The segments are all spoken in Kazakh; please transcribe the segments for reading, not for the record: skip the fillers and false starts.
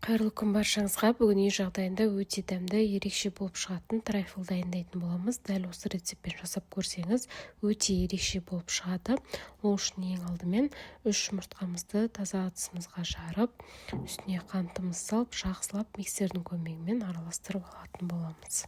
Қайырлы күн баршаңызға. Бүгін үй жағдайында өте дәмді, ерекше болып шығатын трайфл дайындайтын боламыз. Дәл осы рецептпен жасап көрсеңіз, өте ерекше болып шығады. Ол үшін ең алдымен 3 жұмыртқамызды таза ыдысымызға жарып, үстіне қантымызды салып, жақсылап миксердің көмегімен араластырып алатын боламыз.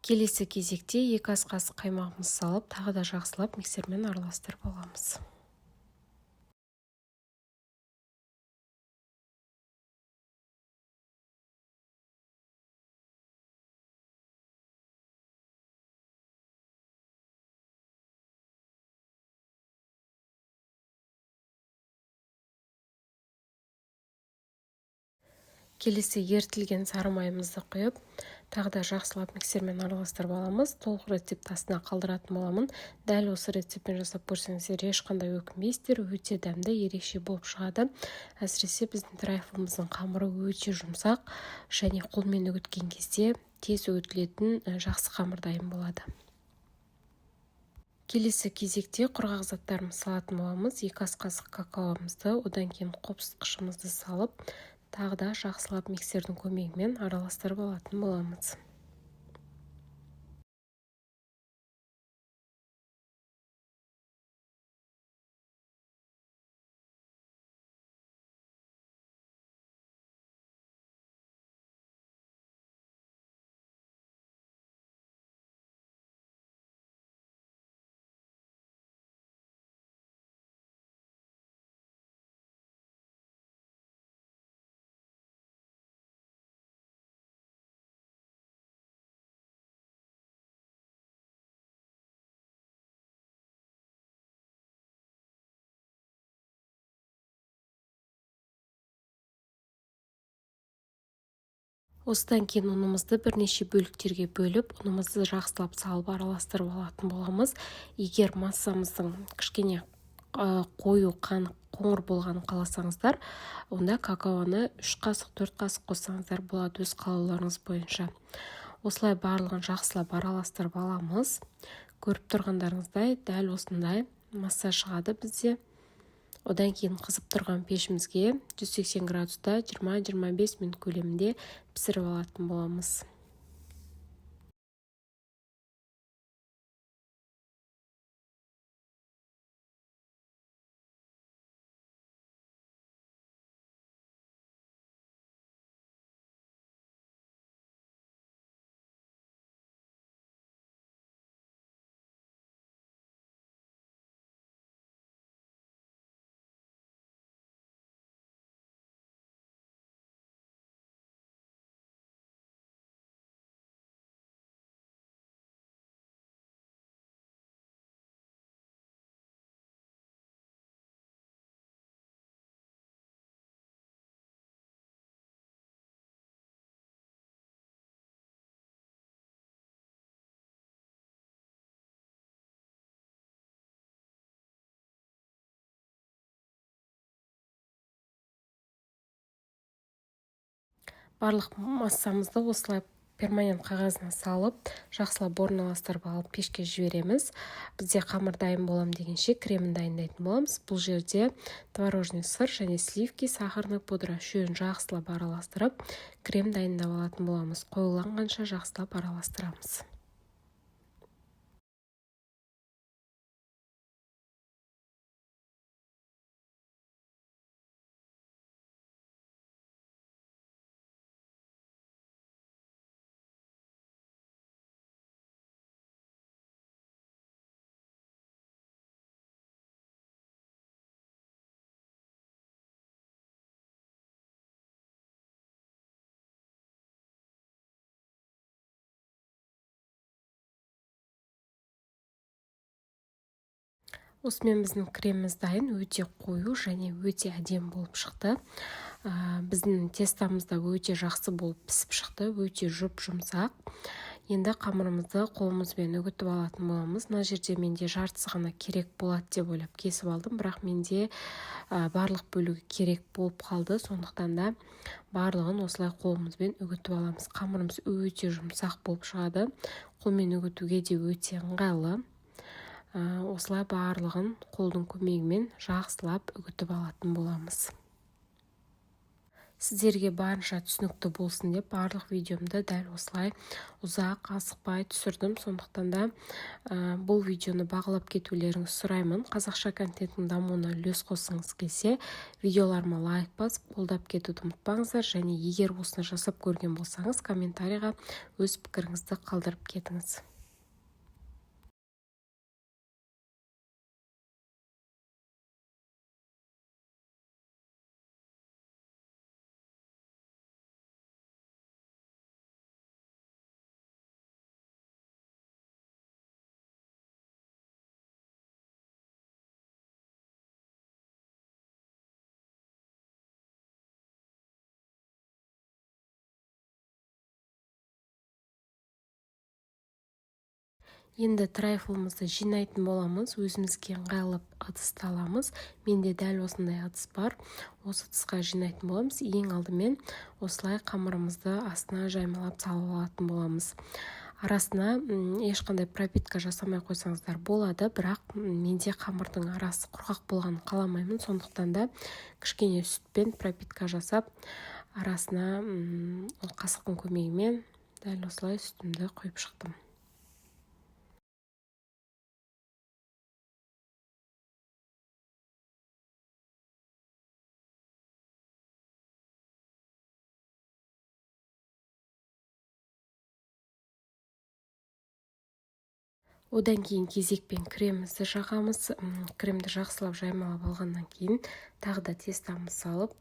Келесі кезекте 2 ас қасық қаймағымызды салып, тағы да жақсылап миксермен араластырып аламыз. Келесі ерітілген сары майымызды құйып, тағы да жақсылап миксермен араластырып аламыз. Толық рецепт астына қалдыратын боламын. Дәл осы рецептпен жасап көрсеңіздер ешқандай өкінбейсіздер, өте дәмді, ерекше болып шығады. Әсіресе біздің трайфлымыздың қамыры өте жұмсақ және қолмен үгіткен кезде тез үгітілетін жақсы қамыр дайын болады. Келесі кезекте құрғақ заттарымызды салатын боламыз. 2 ас қасық какаомызды, одан кейін қопсытқышымызды салып, тағы да жақсылап миксердің көмегімен араластырып алатын боламыз. Осыдан кейін ұнымызды бірнеше бөліктерге бөліп, ұнымызды жақсылап салып араластырып алатын боламыз. Егер массамыздың кішкене қою қоңыр болғанын қаласаңыздар, онда какаоны 3 қасық 4 қасық қоссаңыздар болады, өз қалауларыңыз бойынша. Осылай барлығын жақсылап араластырып аламыз. Көріп тұрғандарыңыздай дәл осындай масса шығады бізде. Одан кейін қызып тұрған пешімізге 180 градуста 20-25 минут көлемінде пісіріп алатын боламыз. Барлық массамызды осылай перманент қағазына салып, жақсылап орналастырып алып пешке жібереміз. Бізде қамыр дайын болам дегенше кремін дайындайтын боламыз. Бұл жерде творожный сыр және сливки, сахарный пудра үшеуін жақсылап араластырып, крем дайындап алатын боламыз. Қоюланғанша жақсылап араластырамыз. Осымен біздің креміміз дайын, өте қою және өте әдемі болып шықты. Біздің тестамыз да өте жақсы болып пісіп шықты, өте жұп-жұмсақ. Енді қамырымызды қолымызбен үгітіп алатын боламыз. Мына жерде менде жартысы ғана керек болады деп ойлап кесіп алдым, бірақ менде барлық бөлігі керек болып қалды. Сондықтан да барлығын осылай қолымызбен үгітіп аламыз. Қамырымыз өте жұмсақ болып шығады. Қолмен үгітуге де өте ыңғайлы. Осылай барлығын қолдың көмегімен жақсылап үгітіп алатын боламыз. Сіздерге барынша түсінікті болсын деп барлық видеомды дәл осылай ұзақ асықпай түсірдім. Сондықтан да бұл видеоны бағалап кетулеріңізді сұраймын. Қазақша контенттің дамуына үлес қосқыңыз келсе, видеоларыма лайк басып, қолдап кетуді ұмытпаңыздар. Және егер осыны жасап көрген болсаңыз, комментарийға өз пікіріңізді қалдырып кетіңіз. Енді трайфлымызды жинайтын боламыз. Өзімізге ыңғайлы ыдысты аламыз. Менде дәл осындай ыдыс бар. Осы ыдысқа жинайтын боламыз. Ең алдымен осылай қамырымызды астына жаймалап салып алатын боламыз. Арасына ешқандай пропитка жасамай қойсаңыздар болады, бірақ менде қамырдың арасы құрғақ болғанын қаламаймын. Сондықтан да кішкене сүтпен пропитка жасап, арасына қасықтың көмегімен дәл осылай сүтімді құйып шықтым. Одан кейін кезекпен кремімізді жағамыз. Кремді жақсылап жаймалап алғаннан кейін тағы да тестамыз салып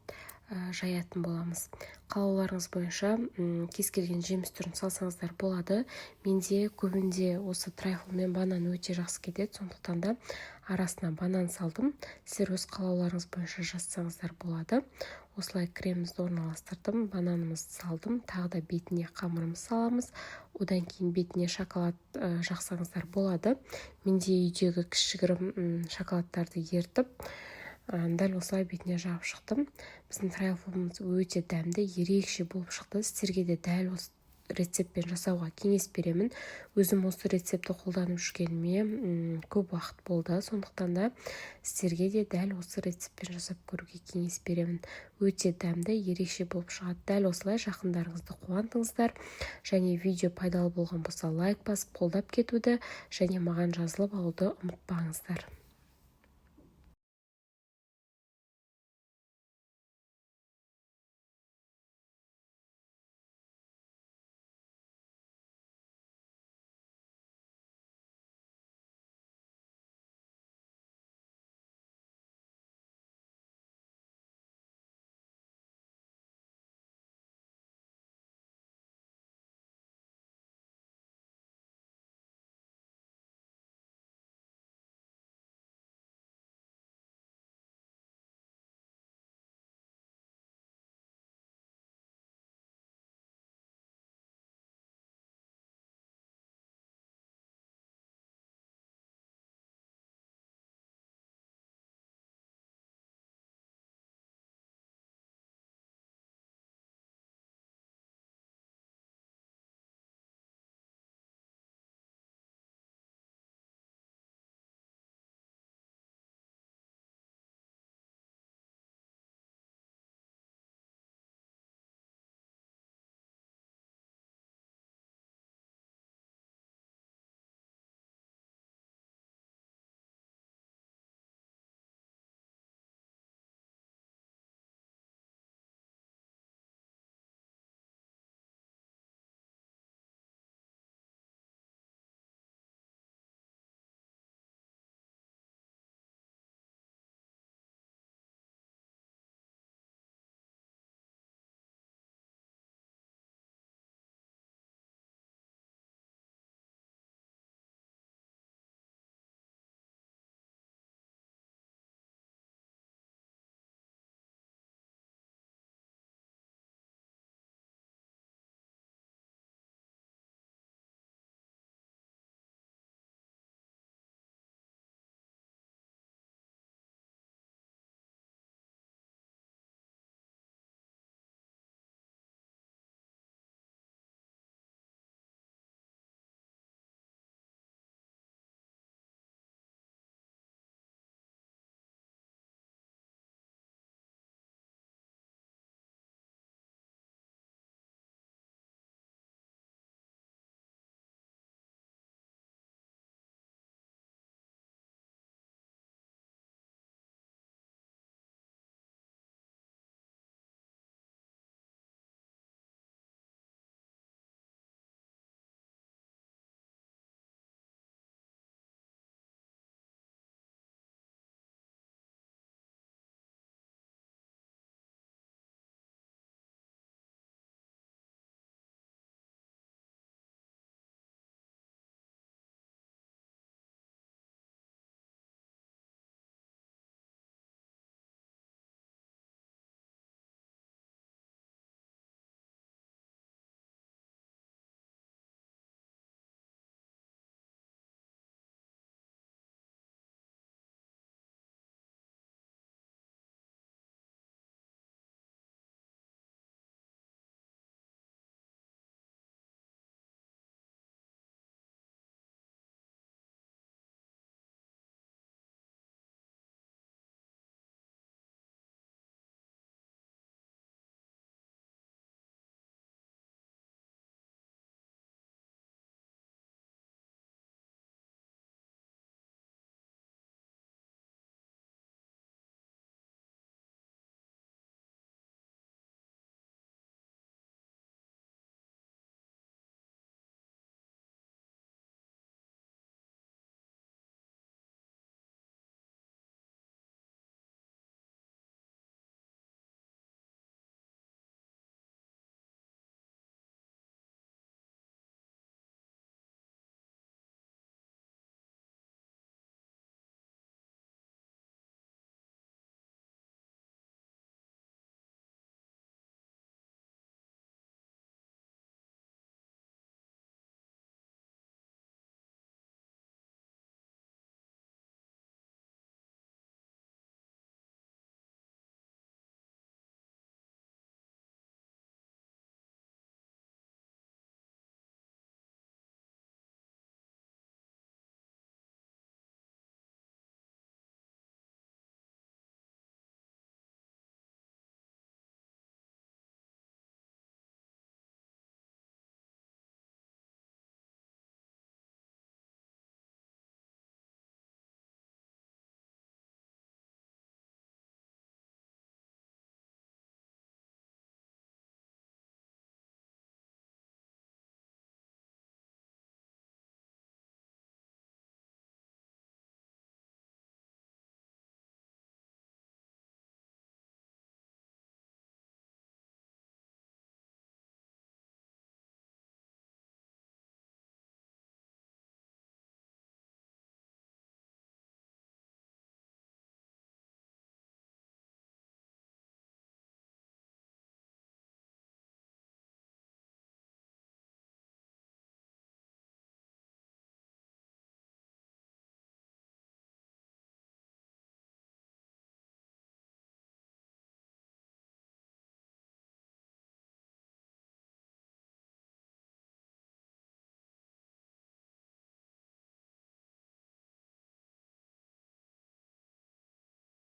жаятын боламыз. Қалауларыңыз бойынша кез келген жеміс түрін салсаңыздар болады. Менде көбінде осы трайфл мен банан өте жақсы кетеді. Сондықтан да арасына банан салдым. Сіздер өз қалауларыңыз бойынша жазсаңыздар болады. Осылай кремімізді орналастырдым, бананымызды салдым, тағы да бетіне қамырымыз саламыз. Одан кейін бетіне шоколад жақсаңыздар болады. Менде үйдегі кішігірім шоколадтарды ертіп, дәл осылай бетіне жағып шықтым. Біздің трайфлымыз өте дәмді, ерекше болып шықты. Сіздерге де дәл осы рецептпен жасауға кеңес беремін. Өзім осы рецепті қолданып жүргеніме көп уақыт болды. Сондықтан да сіздерге де дәл осы рецептпен жасап көруге кеңес беремін. Өте дәмді, ерекше болып шығады. Дәл осылай жақындарыңызды қуантыңыздар. Және видео пайдалы болған болса лайк басып қолдап кетуді және маған жазылып алуды ұмытпаңыздар.